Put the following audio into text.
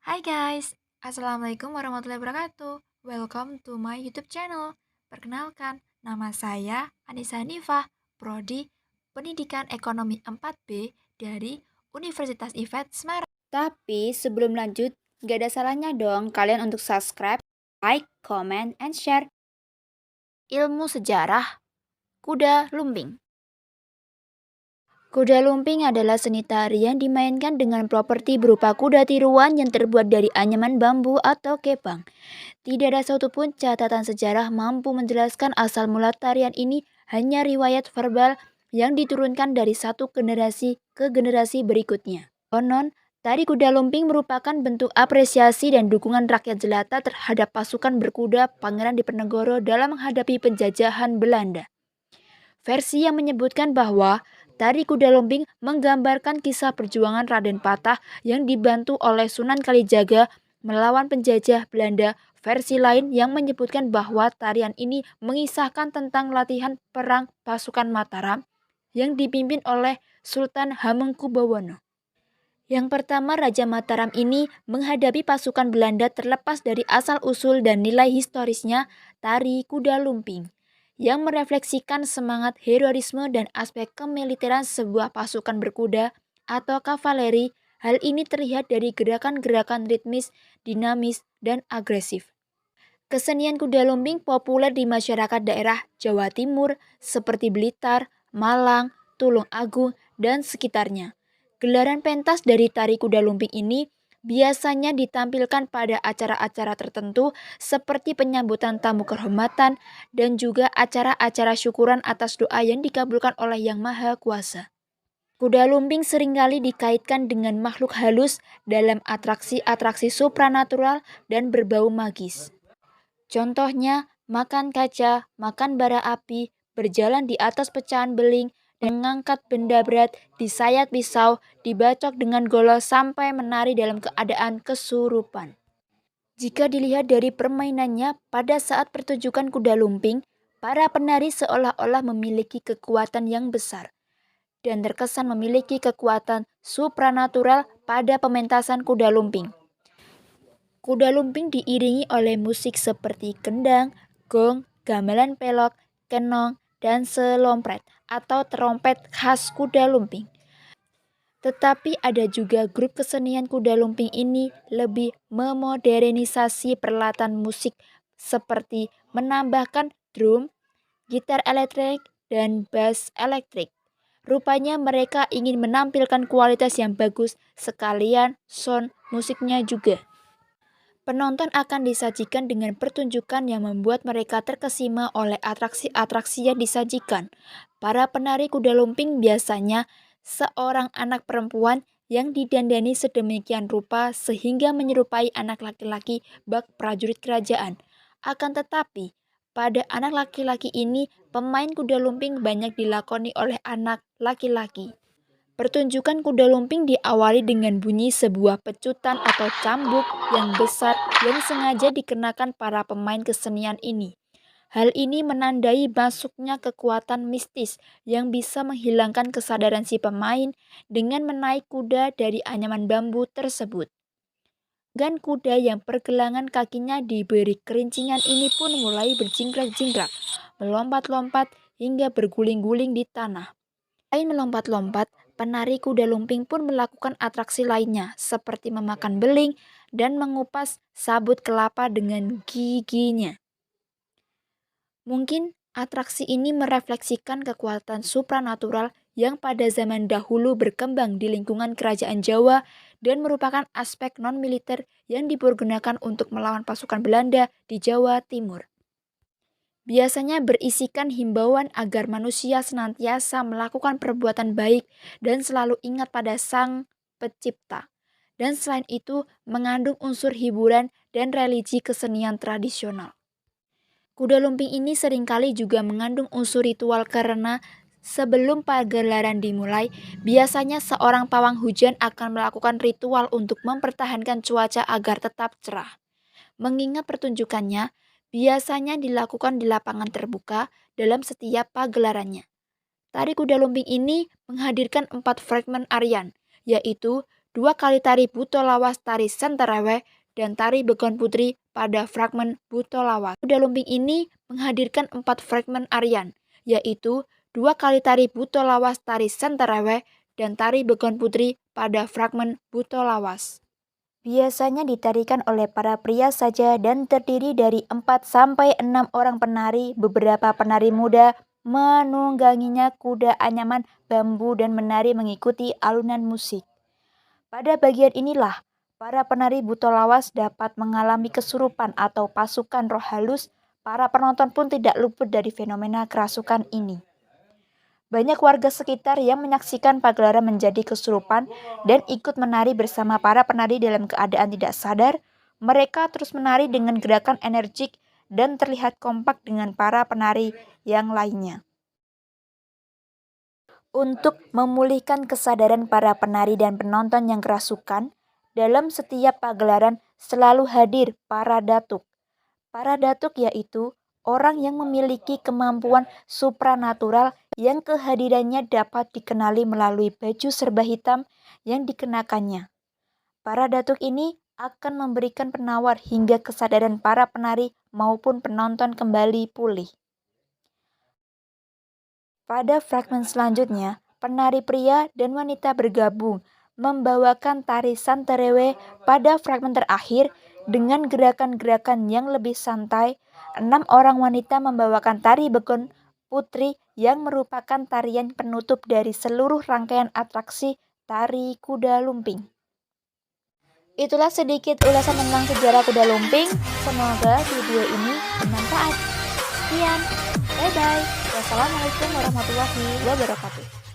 Hai guys, Assalamualaikum warahmatullahi wabarakatuh. Welcome to my YouTube channel. Perkenalkan, nama saya Anissa Hanifah, Prodi Pendidikan Ekonomi 4B dari Universitas IFET Semarang. Tapi sebelum lanjut, gak ada salahnya dong kalian untuk subscribe, like, comment, and share. Ilmu sejarah kuda lumping. Kuda lumping adalah seni tari yang dimainkan dengan properti berupa kuda tiruan yang terbuat dari anyaman bambu atau kepang. Tidak ada satupun catatan sejarah mampu menjelaskan asal mula tarian ini, hanya riwayat verbal yang diturunkan dari satu generasi ke generasi berikutnya. Konon, tari kuda lumping merupakan bentuk apresiasi dan dukungan rakyat jelata terhadap pasukan berkuda Pangeran Diponegoro dalam menghadapi penjajahan Belanda. Versi yang menyebutkan bahwa tari kuda lumping menggambarkan kisah perjuangan Raden Patah yang dibantu oleh Sunan Kalijaga melawan penjajah Belanda. Versi lain yang menyebutkan bahwa tarian ini mengisahkan tentang latihan perang pasukan Mataram yang dipimpin oleh Sultan Hamengkubuwono. Yang pertama, Raja Mataram ini menghadapi pasukan Belanda terlepas dari asal-usul dan nilai historisnya tari kuda lumping yang merefleksikan semangat heroisme dan aspek kemiliteran sebuah pasukan berkuda atau kavaleri. Hal ini terlihat dari gerakan-gerakan ritmis, dinamis, dan agresif. Kesenian kuda lumping populer di masyarakat daerah Jawa Timur seperti Blitar, Malang, Tulung Agung, dan sekitarnya. Gelaran pentas dari tari kuda lumping ini biasanya ditampilkan pada acara-acara tertentu seperti penyambutan tamu kehormatan dan juga acara-acara syukuran atas doa yang dikabulkan oleh Yang Maha Kuasa. Kuda lumping seringkali dikaitkan dengan makhluk halus dalam atraksi-atraksi supranatural dan berbau magis. Contohnya, makan kaca, makan bara api, berjalan di atas pecahan beling, dan mengangkat benda berat, disayat pisau, dibacok dengan golok sampai menari dalam keadaan kesurupan. Jika dilihat dari permainannya, pada saat pertunjukan kuda lumping, para penari seolah-olah memiliki kekuatan yang besar dan terkesan memiliki kekuatan supranatural pada pementasan kuda lumping. Kuda lumping diiringi oleh musik seperti kendang, gong, gamelan pelok, kenong, dan selompret atau trompet khas kuda lumping. Tetapi ada juga grup kesenian kuda lumping ini lebih memodernisasi peralatan musik seperti menambahkan drum, gitar elektrik, dan bass elektrik. Rupanya mereka ingin menampilkan kualitas yang bagus sekalian sound musiknya juga. Penonton akan disajikan dengan pertunjukan yang membuat mereka terkesima oleh atraksi-atraksi yang disajikan. Para penari kuda lumping biasanya seorang anak perempuan yang didandani sedemikian rupa sehingga menyerupai anak laki-laki bak prajurit kerajaan. Akan tetapi, pada anak laki-laki ini, pemain kuda lumping banyak dilakoni oleh anak laki-laki. Pertunjukan kuda lumping diawali dengan bunyi sebuah pecutan atau cambuk yang besar yang sengaja dikenakan para pemain kesenian ini. Hal ini menandai masuknya kekuatan mistis yang bisa menghilangkan kesadaran si pemain dengan menaik kuda dari anyaman bambu tersebut. Dan kuda yang pergelangan kakinya diberi kerincingan ini pun mulai berjingkrak-jingkrak, melompat-lompat hingga berguling-guling di tanah. Selain melompat-lompat, penari kuda lumping pun melakukan atraksi lainnya, seperti memakan beling dan mengupas sabut kelapa dengan giginya. Mungkin atraksi ini merefleksikan kekuatan supranatural yang pada zaman dahulu berkembang di lingkungan kerajaan Jawa dan merupakan aspek non-militer yang dipergunakan untuk melawan pasukan Belanda di Jawa Timur. Biasanya berisikan himbauan agar manusia senantiasa melakukan perbuatan baik dan selalu ingat pada Sang Pencipta. Dan selain itu, mengandung unsur hiburan dan religi kesenian tradisional. Kuda lumping ini seringkali juga mengandung unsur ritual karena sebelum pagelaran dimulai, biasanya seorang pawang hujan akan melakukan ritual untuk mempertahankan cuaca agar tetap cerah. Mengingat pertunjukannya, biasanya dilakukan di lapangan terbuka dalam setiap pagelarannya. Tari kuda lumping ini menghadirkan 4 fragmen arian, yaitu 2 kali tari buto lawas tari senterewe, dan tari begon putri pada fragmen buto lawas. Kuda lumping ini menghadirkan 4 fragmen arian, yaitu 2 kali tari buto lawas tari senterewe, dan tari begon putri pada fragmen buto lawas. Biasanya ditarikan oleh para pria saja dan terdiri dari 4-6 orang penari. Beberapa penari muda menungganginya kuda anyaman bambu dan menari mengikuti alunan musik. Pada bagian inilah para penari buto lawas dapat mengalami kesurupan atau pasukan roh halus. Para penonton pun tidak luput dari fenomena kerasukan ini. Banyak warga sekitar yang menyaksikan pagelaran menjadi kesurupan dan ikut menari bersama para penari dalam keadaan tidak sadar. Mereka terus menari dengan gerakan energik dan terlihat kompak dengan para penari yang lainnya. Untuk memulihkan kesadaran para penari dan penonton yang kerasukan, dalam setiap pagelaran selalu hadir para datuk. Para datuk yaitu orang yang memiliki kemampuan supranatural yang kehadirannya dapat dikenali melalui baju serba hitam yang dikenakannya. Para datuk ini akan memberikan penawar hingga kesadaran para penari maupun penonton kembali pulih. Pada fragmen selanjutnya, penari pria dan wanita bergabung membawakan tari santerewe. Pada fragmen terakhir, dengan gerakan-gerakan yang lebih santai, 6 orang wanita membawakan tari begon putri yang merupakan tarian penutup dari seluruh rangkaian atraksi tari kuda lumping. Itulah sedikit ulasan tentang sejarah kuda lumping. Semoga video ini bermanfaat. Sekian, bye-bye. Wassalamualaikum warahmatullahi wabarakatuh.